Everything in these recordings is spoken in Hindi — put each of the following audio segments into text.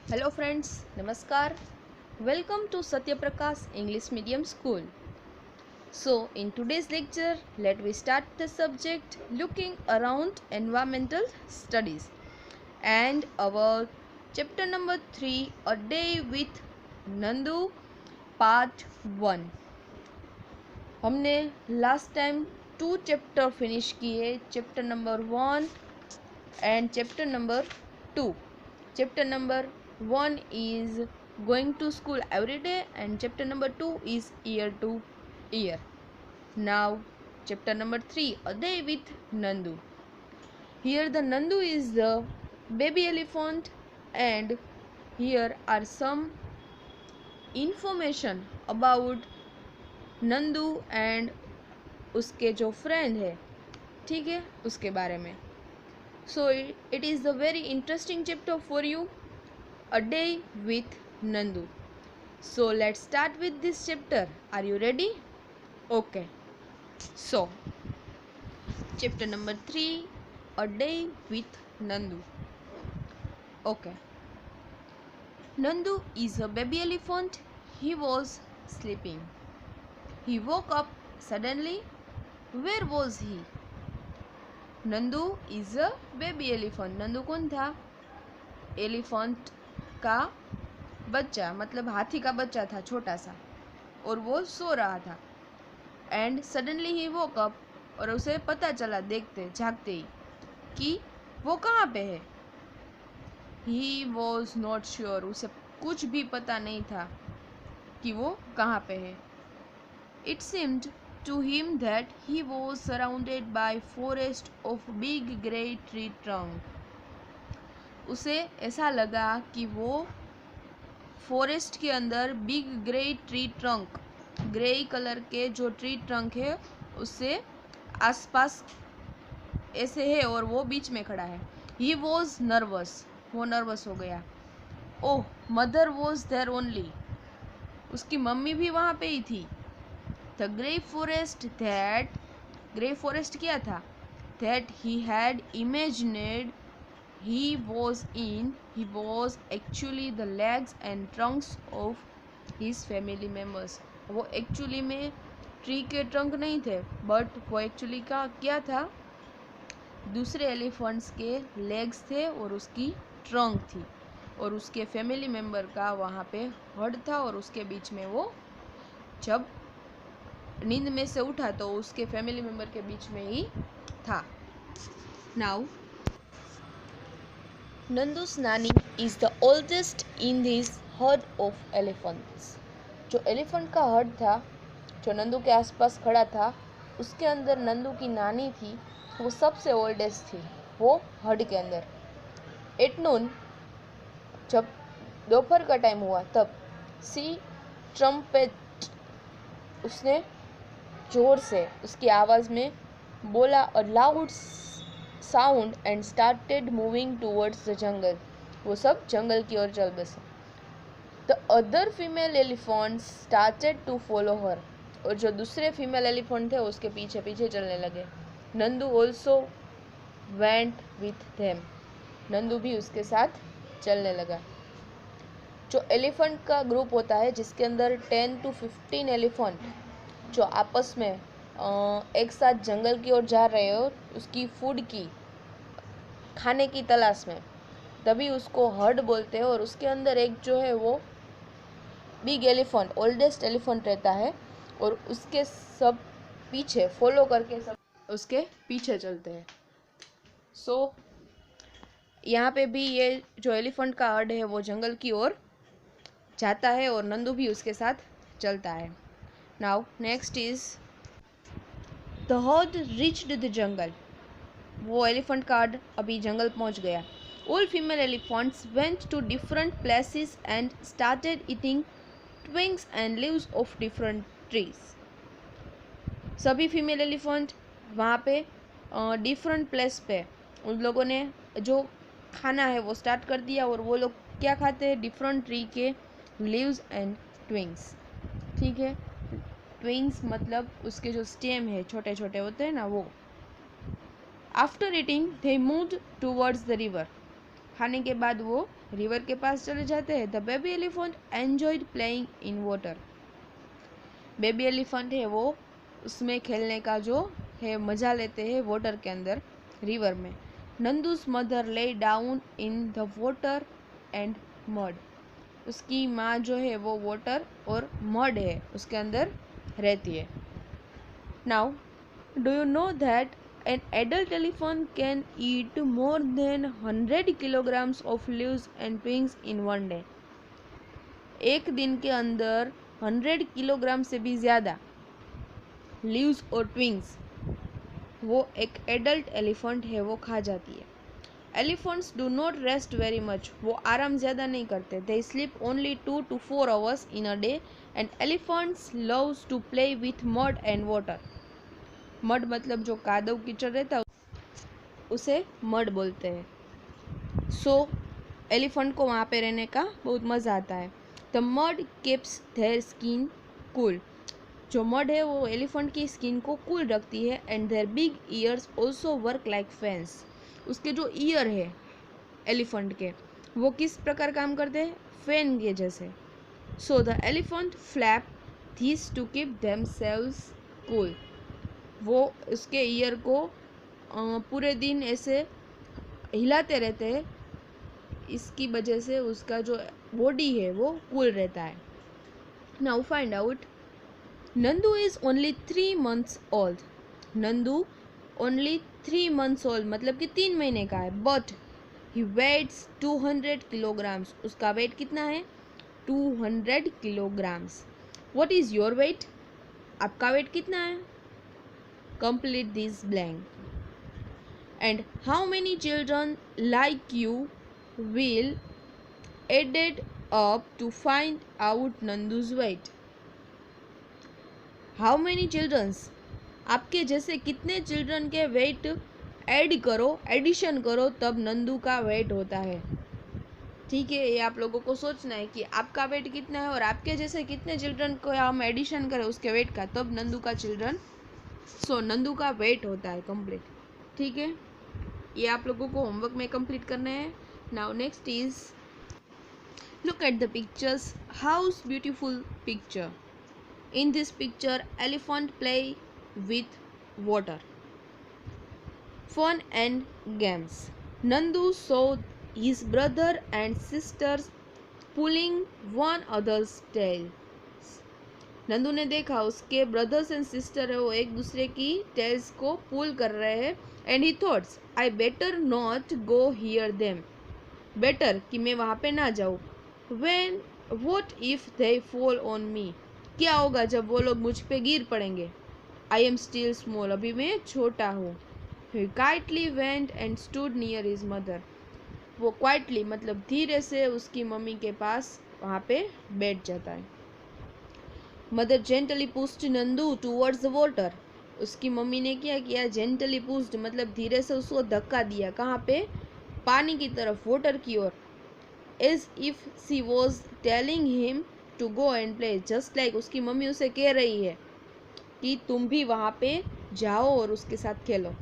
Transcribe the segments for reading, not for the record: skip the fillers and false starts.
Hello friends, Namaskar. Welcome to Satya Prakash English Medium School. So, in today's lecture, let we start the subject looking around environmental studies and our chapter number 3, A Day with Nandu, part 1. हमने लास्ट टाइम 2 चैप्टर फिनिश किए, chapter number 1 and chapter number 2. Chapter number 1 is going to school every day and chapter number 2 is year to year. Now chapter number 3, A Day with Nandu. Here the Nandu is the baby elephant and here are some information about Nandu and उसके जो फ्रेंड है, ठीक है, उसके बारे में. So it is a very interesting chapter for you, A Day with Nandu. So let's start with this chapter. Are you ready? Okay. So chapter number 3, A Day with Nandu. Okay. Nandu is a baby elephant. He was sleeping. He woke up suddenly. Where was he? Nandu is a baby elephant. Nandu कौन था? एलिफेंट का बच्चा, मतलब हाथी का बच्चा था, छोटा सा, और वो सो रहा था. And suddenly he woke up, और उसे पता चला देखते झाँकते ही कि वो कहाँ पे है. He was not sure. उसे कुछ भी पता नहीं था कि वो कहाँ पे है. It seemed to him that he was surrounded by forest of big grey tree trunk. उसे ऐसा लगा कि वो फॉरेस्ट के अंदर big grey tree trunk, grey colour के जो ट्री ट्रंक है उससे आसपास ऐसे है और वो बीच में खड़ा है. He was nervous. वो नर्वस हो गया. ओह, मदर वॉज देयर ओनली. उसकी मम्मी भी वहाँ पे ही थी. The grey forest क्या था? That he had imagined he was in, he was actually the legs and trunks of his family members. वो एक्चुअली में ट्री के ट्रंक नहीं थे, बट वो एक्चुअली का क्या था? दूसरे एलिफेंट्स के लेग्स थे और उसकी ट्रंक थी, और उसके फैमिली मेम्बर का वहाँ पे हड था, और उसके बीच में वो जब नींद में से उठा तो उसके फैमिली मेम्बर के बीच में ही था. नाउ नंदूस नानी is the oldest in this heard of elephants. जो एलिफेंट का हर्ड था, जो नंदू के आसपास खड़ा था, उसके अंदर नंदू की नानी थी. वो सबसे ओल्डेस्ट थी वो हर्ड के अंदर. एट नून, जब दोपहर का टाइम हुआ, तब सी ट्रम्पेट, उसने जोर से उसकी आवाज़ में बोला a loud sound and started moving towards the jungle. वो सब जंगल की ओर चल बसे. The other female elephants started to follow her. और जो दूसरे फीमेल एलिफेंट थे उसके पीछे पीछे चलने लगे. Nandu also went with them. Nandu भी उसके साथ चलने लगा. जो एलिफेंट का ग्रुप होता है जिसके अंदर 10 to 15 एलिफेंट जो आपस में एक साथ जंगल की ओर जा रहे हो, उसकी फूड की, खाने की तलाश में, तभी उसको हर्ड बोलते हैं. और उसके अंदर एक जो है वो बिग एलिफेंट, ओल्डेस्ट एलिफेंट रहता है, और उसके सब पीछे फॉलो करके सब उसके पीछे चलते हैं. सो यहाँ पे भी ये जो एलिफेंट का हर्ड है वो जंगल की ओर जाता है और नंदू भी उसके साथ चलता है. Now next is the herd reached the jungle. वो एलिफेंट का हर्ड अभी जंगल पहुंच गया. All female elephants went to different places and started eating twigs and leaves of different trees. सभी फीमेल एलिफेंट वहाँ पे डिफरेंट प्लेस पे उन लोगों ने जो खाना है वो स्टार्ट कर दिया. और वो लोग क्या खाते हैं? डिफरेंट ट्री के लीव्स एंड ट्विंग्स. ठीक है, ट्विंग्स मतलब उसके जो स्टेम है छोटे छोटे होते हैं ना, वो. After eating they moved towards the river. खाने के बाद वो रिवर के पास चले जाते हैं। The baby elephant enjoyed playing in water. Baby elephant है वो उसमें खेलने का जो है मज़ा लेते हैं वाटर के अंदर, रिवर में। Nandu's mother lay down in the water and mud. उसकी माँ जो है वो वाटर और मड है उसके अंदर रहती है। Now do you know that an adult elephant can eat more than 100 kilograms of leaves and twigs in one day. एक दिन के अंदर 100 किलोग्राम से भी ज़्यादा लीव्स और ट्विंग्स वो एक एडल्ट एलिफेंट है वो खा जाती है। Elephants do not rest very much. वो आराम ज़्यादा नहीं करते। They sleep only 2 to 4 hours in a day and elephants loves to play with mud and water. Mud मतलब जो कादव कीचड़ रहता है उसे मड बोलते हैं। सो एलिफेंट को वहाँ पे रहने का बहुत मज़ा आता है। The mud keeps their skin cool. जो मड है वो एलिफेंट की स्किन को कूल रखती है। And their big ears also work like fans. उसके जो ईयर है एलिफेंट के वो किस प्रकार काम करते हैं, फैन के जैसे। So the elephant flap this to keep themselves cool. वो उसके ईयर को पूरे दिन ऐसे हिलाते रहते हैं, इसकी वजह से उसका जो बॉडी है वो कूल रहता है। Now find out. Nandu is only 3 months old. Nandu only 3 months old मतलब कि 3 महीने का है। But he weighs 200 kilograms। उसका वेट कितना है, 200 kilograms। What is your weight? आपका वेट कितना है? Complete this blank. And how many children like you will added up to find out Nandu's weight. How many childrens, आपके जैसे कितने चिल्ड्रन के वेट ऐड करो, एडिशन करो, तब नंदू का वेट होता है। ठीक है, ये आप लोगों को सोचना है कि आपका वेट कितना है और आपके जैसे कितने चिल्ड्रन को हम एडिशन करें उसके वेट का, तब नंदू का नंदू का वेट होता है कंप्लीट। ठीक है, ये आप लोगों को होमवर्क में कंप्लीट करना है। Now next is look at the pictures. House beautiful picture. In this picture, elephant play with water. Fun and games. Nandu saw his brother and sisters pulling one another's tails. Nandu ने देखा उसके ब्रदर्स एंड सिस्टर है वो एक दूसरे की टेल्स को पुल कर रहे हैं। And he thoughts I better not go here them. Better कि मैं वहाँ पे ना जाऊँ। When what if they fall on me. क्या होगा जब वो लोग मुझ पे गिर पड़ेंगे। I am still small. अभी मैं छोटा हूँ। He quietly went and stood near his mother. वो क्वाइटली मतलब धीरे से उसकी मम्मी के पास वहाँ पे बैठ जाता है। Mother gently pushed Nandu towards the water. उसकी मम्मी ने क्या किया, जेंटली पुश्ड मतलब धीरे से उसको धक्का दिया। कहाँ पे, पानी की तरफ, वाटर की ओर। As if she was telling him to go and play. Just like उसकी मम्मी उसे कह रही है कि तुम भी वहाँ पे जाओ और उसके साथ खेलो।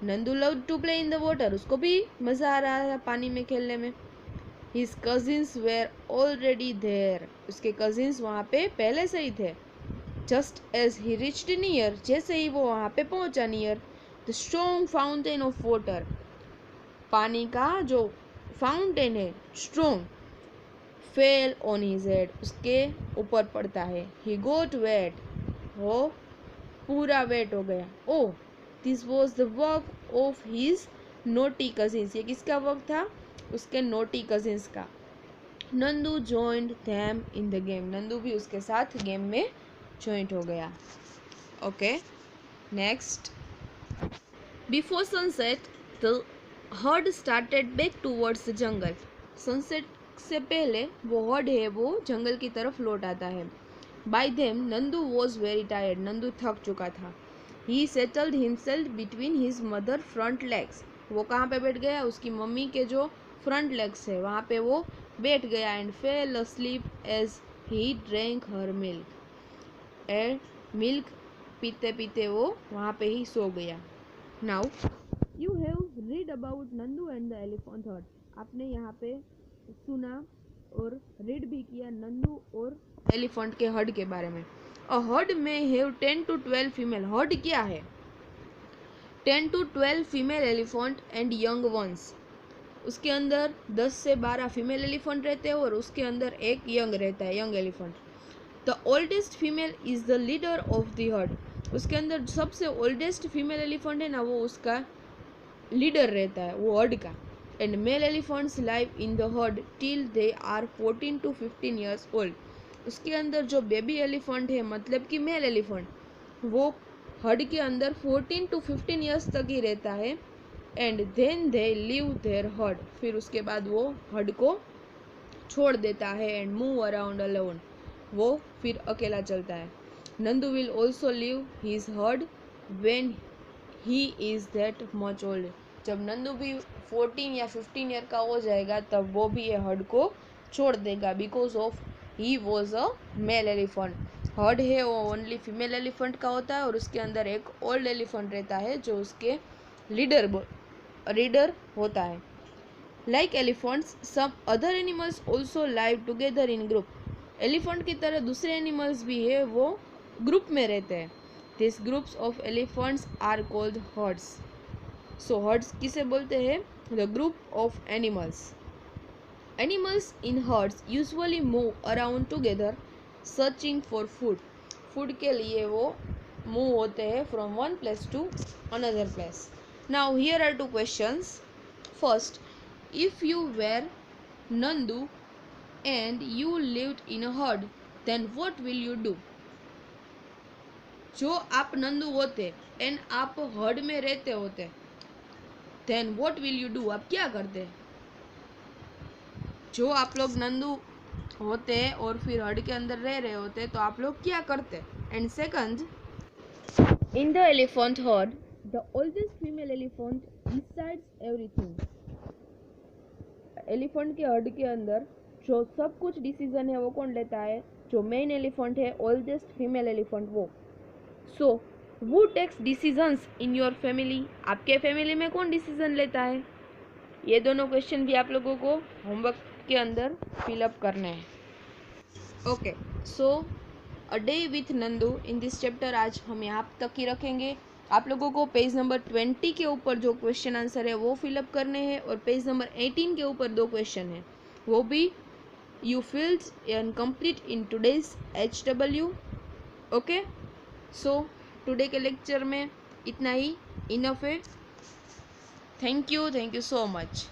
Nandu love to play in the water. उसको भी मज़ा आ रहा है पानी में खेलने में। His cousins were already there. उसके कजिन्स वहाँ पे पहले से ही थे। Just as he reached near. जैसे ही वो वहाँ पे पहुँचा near the strong fountain of water. पानी का जो फाउंटेन है strong, fell on his head. उसके ऊपर पड़ता है। He got wet. वो पूरा वेट हो गया। Oh this was the work of his naughty cousins. ये किसका वर्क था, उसके नोटी कजिन्स का। Nandu joined them in the game. Nandu भी उसके साथ गेम में जॉइंट हो गया। Okay, next. Before sunset the heard started back towards the jungle. Sunset से पहले वो हर्ड है वो जंगल की तरफ लौट आता है। Bye them Nandu was very tired. Nandu थक चुका था। ही settled himself between his mother front legs. वो कहाँ पे बैठ गया, उसकी मम्मी के जो फ्रंट लेग्स है वहाँ पे वो बैठ गया। And fell asleep as he drank her milk. And milk पीते पीते वो वहाँ पे ही सो गया। Now you have read about Nandu and the elephant herd. आपने यहाँ पे सुना और रीड भी किया नंदू और एलिफेंट के हर्ड के बारे में। अ हर्ड में हैव 10 to 12 फीमेल। हर्ड क्या है? 10 to 12 female elephant and young ones. उसके अंदर 10 से 12 फीमेल एलिफेंट रहते हैं और उसके अंदर एक यंग रहता है, young elephant. The oldest female is the leader of the heard. उसके अंदर सबसे ओल्डेस्ट फीमेल एलिफेंट है ना, वो उसका लीडर रहता है, वो हर्ड का। And male elephants live in the herd till they are 14 to 15 years old. उसके अंदर जो बेबी एलिफेंट है, मतलब कि मेल एलिफेंट, वो हर्ड के अंदर 14 to 15 ईयर्स तक ही रहता है। And then they leave their herd. फिर उसके बाद वो हर्ड को छोड़ देता है। And move around alone. वो फिर अकेला चलता है। Nandu will also leave his herd when he is that much old. जब नंदू भी 14 या 15 ईयर का हो जाएगा तब वो भी ये हर्ड को छोड़ देगा, because of he was a mail elephant. Heard है वो ओनली फीमेल एलिफेंट का होता है और उसके अंदर एक ओल्ड एलिफेंट रहता है जो उसके लीडर होता है। Like elephants some other animals also live together in group. Elephant की तरह दूसरे एनिमल्स भी है, वो ग्रुप में रहते हैं। This groups of elephants are called herds. So herds किसे बोलते हैं? The group of animals. Animals in herds usually move around together searching for food. Food के लिए वो मूव होते हैं from one place to another place. Now here are two questions. First, if you were Nandu and you lived in a herd, then what will you do? जो आप नंदू होते एंड आप हर्ड में रहते होते, then what will you do? आप क्या करते? जो आप लोग नंदू होते और फिर हर्ड के अंदर रह रहे होते तो आप लोग क्या करते? And second, in the elephant herd, the oldest female elephant decides everything. Elephant के हर्ड के अंदर जो सब कुछ डिसीजन है वो कौन लेता है? जो मेन एलिफेंट है, ओल्डेस्ट फीमेल एलिफेंट, वो। So who takes decisions in your family? आपके फैमिली में कौन डिसीजन लेता है? ये दोनों क्वेश्चन भी आप लोगों को होमवर्क के अंदर फिलअप करने हैं। Okay, so a day with Nandu in this chapter आज हम यहाँ तक ही रखेंगे। आप लोगों को पेज नंबर 20 के ऊपर जो क्वेश्चन आंसर है वो फिलअप करने हैं और पेज नंबर 18 के ऊपर 2 क्वेश्चन है, वो भी you filled and complete in today's HW। Okay, so today के लेक्चर में इतना ही इनफ है। Thank you so much.